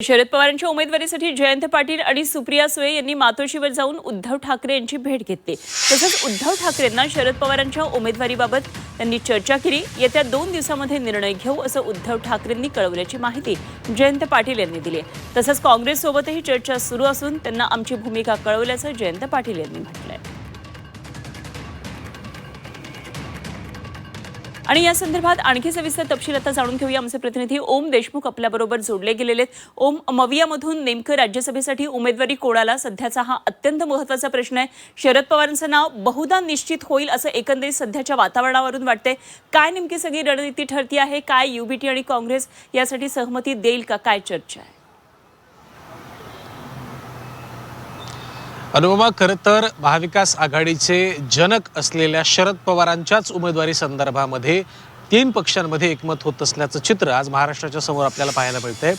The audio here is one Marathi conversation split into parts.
शरद पवारांच्या उमेदवारीसाठी जयंत पाटील आणि सुप्रिया सुळे यांनी मातोश्रीवर जाऊन उद्धव ठाकरे यांची भेट घेतली। तसंच उद्धव ठाकरेंना शरद पवारांच्या उमेदवारीबाबत त्यांनी चर्चा केली। येत्या 2 दिवसांमध्ये निर्णय घेऊ असं उद्धव ठाकरेंनी कळवल्याची माहिती जयंत पाटील यांनी दिली। तसंच काँग्रेससोबतही चर्चा सुरू असून त्यांना आमची भूमिका कळवल्याचं जयंत पाटील यांनी म्हटलंय। आणि या संदर्भात आणखी सविस्तर तपशील आता जाणून घेऊया। आमचे प्रतिनिधी ओम देशमुख आपल्याबरोबर जोडले गेलेले आहेत। ओम, मवियामधून नेमकं राज्यसभेसाठी उमेदवारी कोणाला, सध्याचा हा अत्यंत महत्त्वाचा प्रश्न आहे। शरद पवारांचं नाव बहुधा निश्चित होईल असं एकंदरीत सध्याच्या वातावरणावरून वाटतंय। काय नेमकी सगळी रणनीती ठरती आहे? काय युबीटी आणि काँग्रेस यासाठी सहमती देईल का? काय चर्चा आहे? अनुपमा, खरं तर महाविकास आघाडीचे जनक असलेल्या शरद पवारांच्याच उमेदवारी संदर्भामध्ये 3 पक्षांमध्ये एकमत होत असल्याचं चित्र आज महाराष्ट्राच्या समोर आपल्याला पाहायला मिळतंय।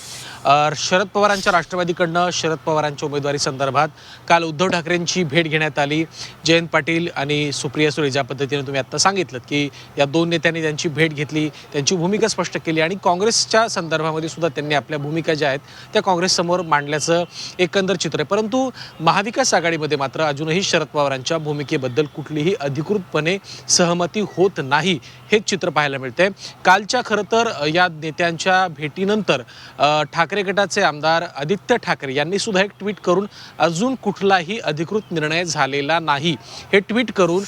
शरद पवारांच्या राष्ट्रवादीकडनं शरद पवारांच्या उमेदवारी संदर्भात काल उद्धव ठाकरेंची भेट घेण्यात आली। जयंत पाटील आणि सुप्रिया सुळे, ज्या पद्धतीने तुम्ही आता सांगितलं की या 2 नेत्यांनी त्यांची भेट घेतली, त्यांची भूमिका स्पष्ट केली आणि काँग्रेसच्या संदर्भामध्ये सुद्धा त्यांनी आपल्या भूमिका ज्या आहेत त्या काँग्रेससमोर मांडल्याचं एकंदर चित्र आहे। परंतु महाविकास आघाडीमध्ये मात्र अजूनही शरद पवारांच्या भूमिकेबद्दल कुठलीही अधिकृतपणे सहमती होत नाही, हेच चित्र पाहायला मिळते। कालच्या खरं तर या नेत्यांच्या भेटीनंतर ठाकरे गटाचे आमदार आदित्य ठाकरे यांनी सुद्धा एक ट्विट करून अजून कुठलाही अधिकृत निर्णय झालेला नाही हे ट्विट करून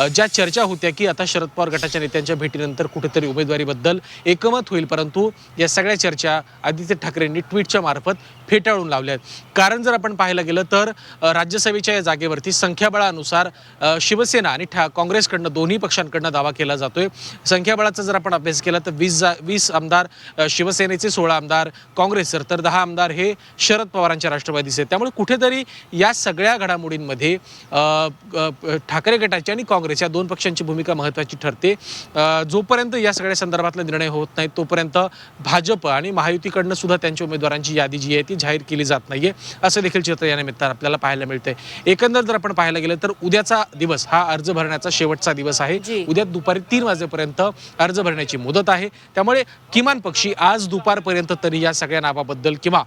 ज्या चर्चा होत्या की आता शरद पवार गटाच्या नेत्यांच्या भेटीनंतर कुठेतरी उमेदवारीबद्दल एकमत होईल, परंतु या सगळ्या चर्चा आदित्य ठाकरेंनी ट्विटच्या मार्फत फेटाळून लावल्या आहेत। कारण जर आपण पाहायला गेलं तर राज्यसभेच्या या जागेवरती संख्याबळानुसार शिवसेना आणि काँग्रेसकडनं दोन्ही पक्षांकडनं दावा केला जातोय। संख्याबळाचा जर आपण अभ्यास केला तर 20 आमदार शिवसेनेचे, 16 आमदार काँग्रेस, तर 10 आमदार हे शरद पवारांच्या राष्ट्रवादीचे। त्यामुळे कुठेतरी या सगळ्या घडामोडींमध्ये ठाकरे गटाची आणि काँग्रेस या 2 पक्षांची भूमिका महत्त्वाची ठरते। जोपर्यंत या सगळ्या संदर्भातला निर्णय होत नाही तोपर्यंत भाजप आणि महायुतीकडनं सुद्धा त्यांच्या उमेदवारांची यादी जी आहे ती जाहीर केली जात नाहीये, असं देखील चित्र या निमित्तानं आपल्याला पाहायला मिळतंय। एकंदर जर आपण पाहायला गेलं तर उद्याचा दिवस हा अर्ज भरण्याचा शेवटचा दिवस आहे। उद्या दुपारी 3 वाजेपर्यंत अर्ज भरण्याची मुदत आहे। त्यामुळे किमान पक्षी आज दुपारपर्यंत तरी या सगळ्या नावाबद्दल किंवा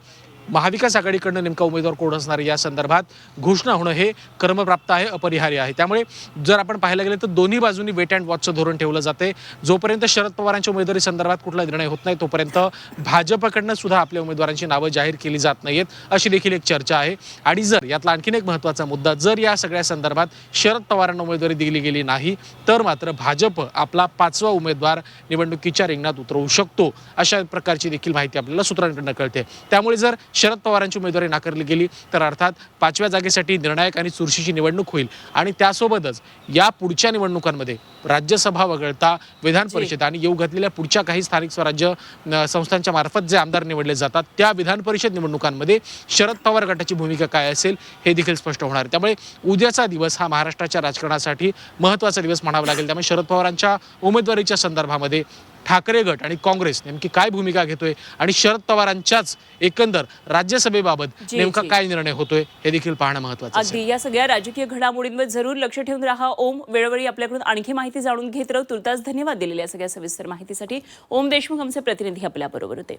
महाविकास आघाडीकडनं नेमका उमेदवार कोण असणार या संदर्भात घोषणा होणं हे क्रमप्राप्त आहे, अपरिहार्य आहे। त्यामुळे जर आपण पाहायला गेलं तर दोन्ही बाजूंनी वेट अँड वॉचचं धोरण ठेवलं जाते। जोपर्यंत शरद पवारांच्या उमेदवारी संदर्भात कुठला निर्णय होत नाही तोपर्यंत भाजपकडनं सुद्धा आपल्या उमेदवारांची नावं जाहीर केली जात नाहीत, अशी देखील एक चर्चा आहे। आणि जर यातला आणखीन एक महत्त्वाचा मुद्दा, जर या सगळ्या संदर्भात शरद पवारांना उमेदवारी दिली गेली नाही तर मात्र भाजप आपला 5वा उमेदवार निवडणुकीच्या रिंगणात उतरवू शकतो, अशा प्रकारची देखील माहिती आपल्याला सूत्रांकडून कळते। त्यामुळे जर शरद पवारांची उमेदवारी नाकारली गेली तर अर्थात 5व्या जागेसाठी निर्णायक आणि चुरशीची निवडणूक होईल आणि त्यासोबतच या पुढच्या निवडणुकांमध्ये राज्यसभा वगळता विधान परिषद आणि येऊ घातलेल्या पुढच्या काही स्थानिक स्वराज्य संस्थांच्या मार्फत जे आमदार निवडले जातात त्या विधान परिषद निवडणुकांमध्ये शरद पवार गटाची भूमिका काय असेल हे देखील स्पष्ट होणार आहे। त्यामुळे उद्याचा दिवस हा महाराष्ट्राच्या राजकारणासाठी महत्त्वाचा दिवस म्हणावा लागेल। त्यामुळे शरद पवारांच्या उमेदवारीच्या संदर्भामध्ये ठाकरे गट आणि काँग्रेस नेमकी काय भूमिका घेतोय आणि शरद पवारांच्याच एकंदर राज्यसभेबाबत नेमका काय निर्णय होतोय हे देखील पाहणं महत्त्वाचं आहे। अगदी या सगळ्या राजकीय घडामोडींवर जरूर लक्ष ठेवून राहा। ओम, वेळोवेळी आपल्याकडून आणखी माहिती जाणून घेत राहू। तुर्तास धन्यवाद दिलेल्या सगळ्या सविस्तर माहितीसाठी। ओम देशमुख आमचे प्रतिनिधी आपल्याबरोबर होते।